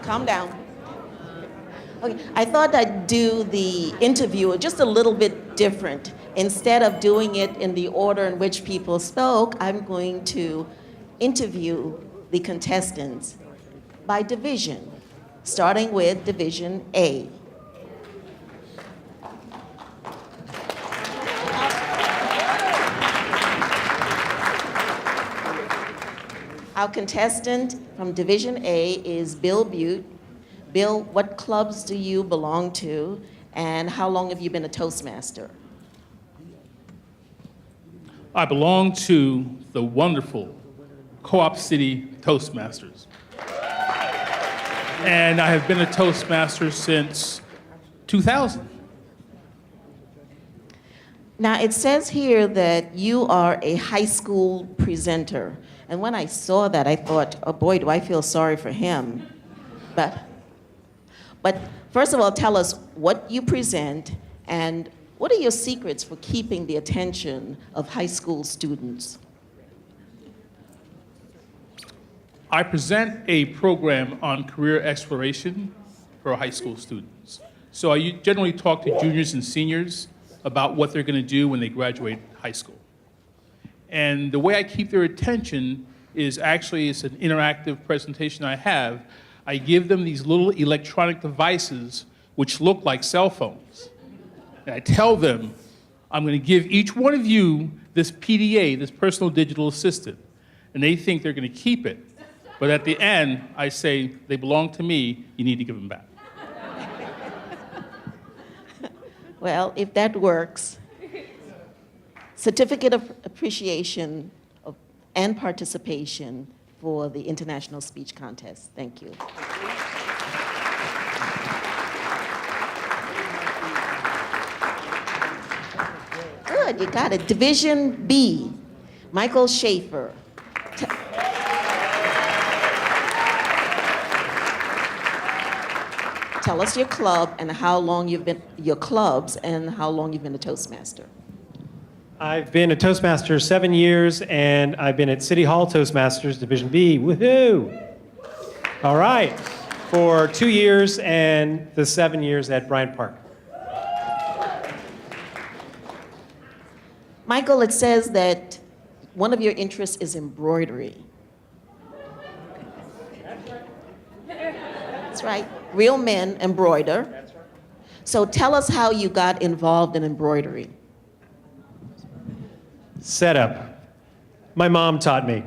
Calm down. Okay, I thought I'd do the interview just a little bit different. Instead of doing it in the order in which people spoke, I'm going to interview the contestants by division, starting with Division A. Our contestant from Division A is Bill Butte. Bill, what clubs do you belong to, and how long have you been a Toastmaster? I belong to the wonderful Co-op City Toastmasters. And I have been a Toastmaster since 2000. Now, it says here that you are a high school presenter. And when I saw that, I thought, oh boy, do I feel sorry for him. But first of all, tell us what you present and what are your secrets for keeping the attention of high school students? I present a program on career exploration for high school students. So I generally talk to juniors and seniors about what they're going to do when they graduate high school. And the way I keep their attention is actually, it's an interactive presentation I have. I give them these little electronic devices which look like cell phones. And I tell them, I'm going to give each one of you this PDA, this personal digital assistant. And they think they're going to keep it. But at the end, I say, they belong to me, you need to give them back. Well, if that works, certificate of appreciation and participation for the International Speech Contest. Thank you. Good, you got it. Division B, Michael Schaefer. Tell us your club and how long you've been, your clubs and how long you've been a Toastmaster. I've been a Toastmaster 7 years, and I've been at City Hall Toastmasters, Division B, woohoo! All right, for 2 years and the 7 years at Bryant Park. Michael, it says that one of your interests is embroidery. That's right, real men embroider. That's right. So tell us how you got involved in embroidery. Setup. My mom taught me.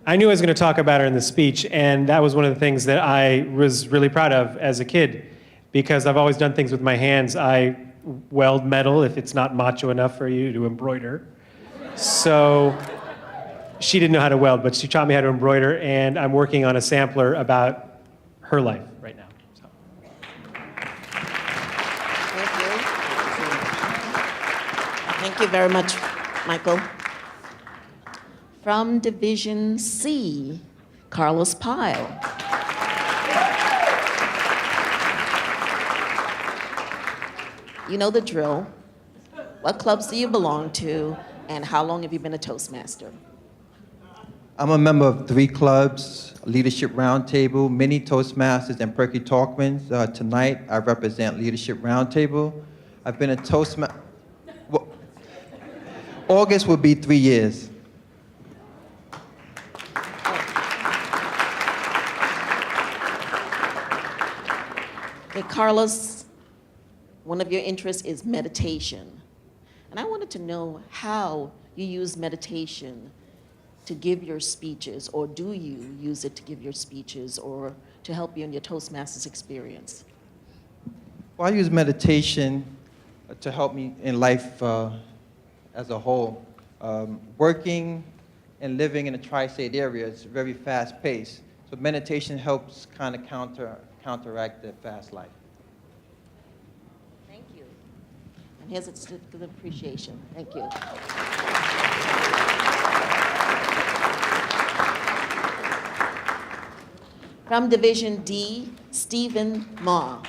I knew I was going to talk about her in the speech, and that was one of the things that I was really proud of as a kid, because I've always done things with my hands. I weld metal if it's not macho enough for you to embroider. So she didn't know how to weld, but she taught me how to embroider, and I'm working on a sampler about her life right now. So. Thank you very much, Michael. From Division C, Carlos Pyle. You know the drill. What clubs do you belong to, and how long have you been a Toastmaster? I'm a member of 3 clubs, Leadership Roundtable, Mini Toastmasters, and Perky Talkmans. Tonight, I represent Leadership Roundtable. I've been a Toastmaster. Well, August will be 3 years. Okay, Carlos, one of your interests is meditation. And I wanted to know how you use meditation to give your speeches, or do you use it to give your speeches or to help you in your Toastmasters experience? Well, I use meditation to help me in life as a whole. Working and living in the tri-state area is very fast-paced, so meditation helps kind of counteract the fast life. Thank you. And here's a certificate of appreciation. Thank you. From Division D, Stephen Ma.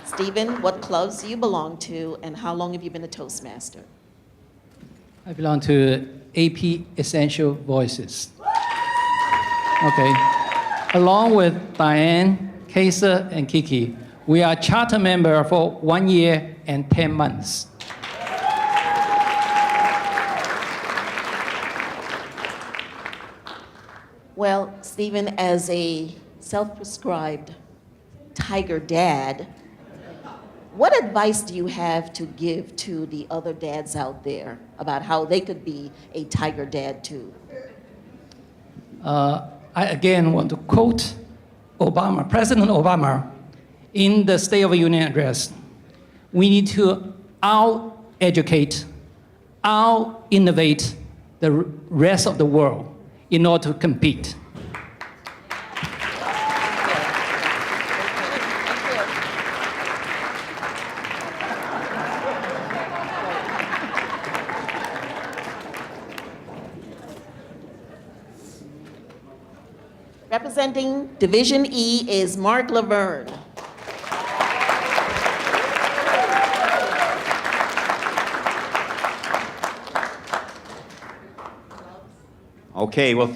Stephen, what clubs do you belong to, and how long have you been a Toastmaster? I belong to AP Essential Voices. Okay. Along with Diane, Kesa, and Kiki, we are charter member for 1 year and 10 months. Well, Stephen, as a self-prescribed tiger dad, what advice do you have to give to the other dads out there about how they could be a tiger dad too? I again want to quote Obama, President Obama, in the State of the Union address. We need to out-educate, out-innovate the rest of the world in order to compete. Representing Division E is Mark Laverne. Okay, well,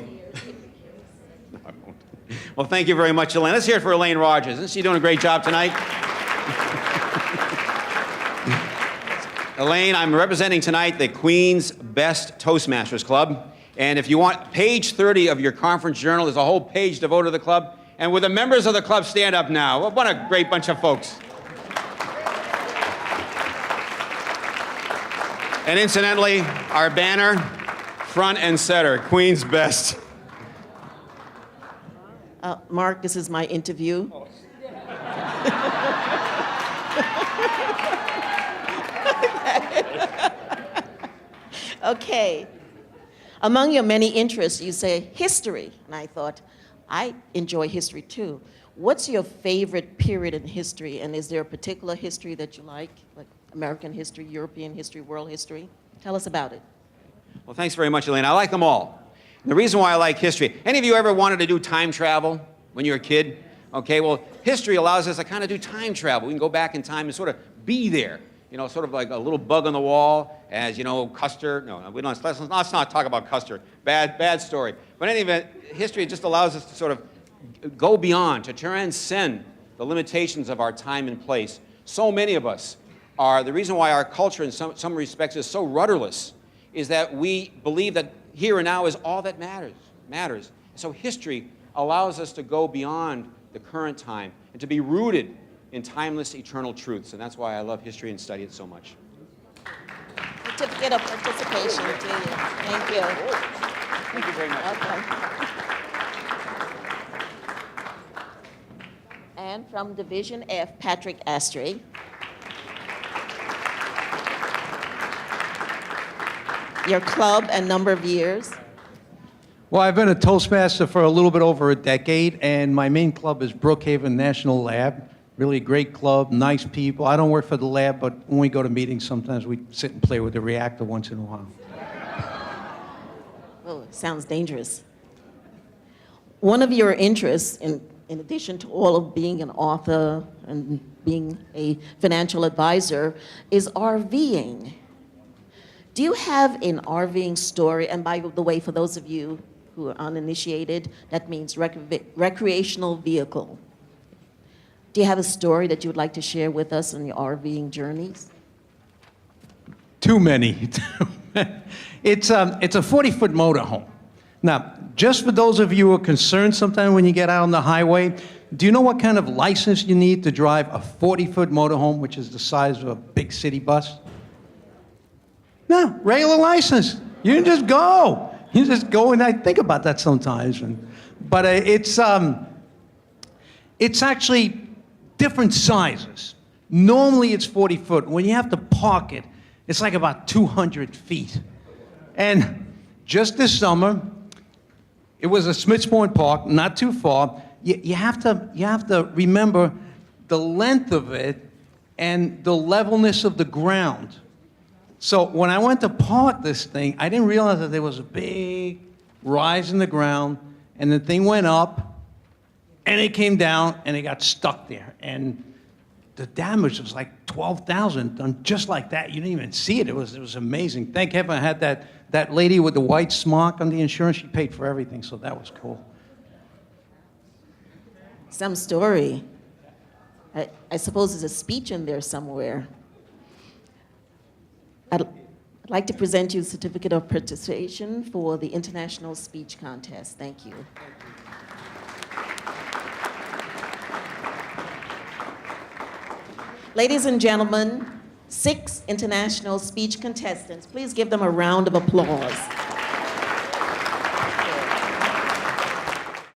well, thank you very much, Elaine. Let's hear it for Elaine Rogers. Isn't she doing a great job tonight? Elaine, I'm representing tonight the Queen's Best Toastmasters Club. And if you want, page 30 of your conference journal, there's a whole page devoted to the club. And will the members of the club stand up now? What a great bunch of folks. And incidentally, our banner, front and center, Queen's Best. Mark, this is my interview. Okay. Among your many interests, you say history. And I thought, I enjoy history too. What's your favorite period in history? And is there a particular history that you like American history, European history, world history? Tell us about it. Well, thanks very much, Elaine. I like them all. The reason why I like history, any of you ever wanted to do time travel when you were a kid? Okay, well, history allows us to kind of do time travel. We can go back in time and sort of be there. You know, sort of like a little bug on the wall, as you know, Custer. No, we don't. Let's not talk about Custer. Bad story. But in any event, history just allows us to sort of go beyond, to transcend the limitations of our time and place. So many of us are, the reason why our culture in some respects is so rudderless is that we believe that here and now is all that matters. So history allows us to go beyond the current time and to be rooted in timeless, eternal truths. And that's why I love history and study it so much. Certificate of participation to you. Thank you. Thank you very much. Okay. And from Division F, Patrick Astray. Your club and number of years. Well, I've been a Toastmaster for a little bit over a decade, and my main club is Brookhaven National Lab. Really great club, nice people. I don't work for the lab, but when we go to meetings, sometimes we sit and play with the reactor once in a while. Oh, it sounds dangerous. One of your interests, in addition to all of being an author and being a financial advisor, is RVing. Do you have an RVing story? And by the way, for those of you who are uninitiated, that means recreational vehicle. Do you have a story that you would like to share with us on your RVing journeys? Too many. It's a 40-foot motorhome. Now, just for those of you who are concerned sometimes when you get out on the highway, do you know what kind of license you need to drive a 40-foot motorhome, which is the size of a big city bus? No, regular license. You can just go. You just go, and I think about that sometimes. But it's actually different sizes. Normally it's 40 foot. When you have to park it, it's like about 200 feet. And just this summer, it was a Smiths Point Park, not too far. You have to remember the length of it and the levelness of the ground. So when I went to park this thing, I didn't realize that there was a big rise in the ground, and the thing went up, and it came down, and it got stuck there. And the damage was like 12,000 done just like that. You didn't even see it. It was amazing. Thank heaven I had that lady with the white smock on the insurance. She paid for everything, so that was cool. Some story. I suppose there's a speech in there somewhere. I'd like to present you a certificate of participation for the International Speech Contest. Thank you. Ladies and gentlemen, 6 international speech contestants. Please give them a round of applause.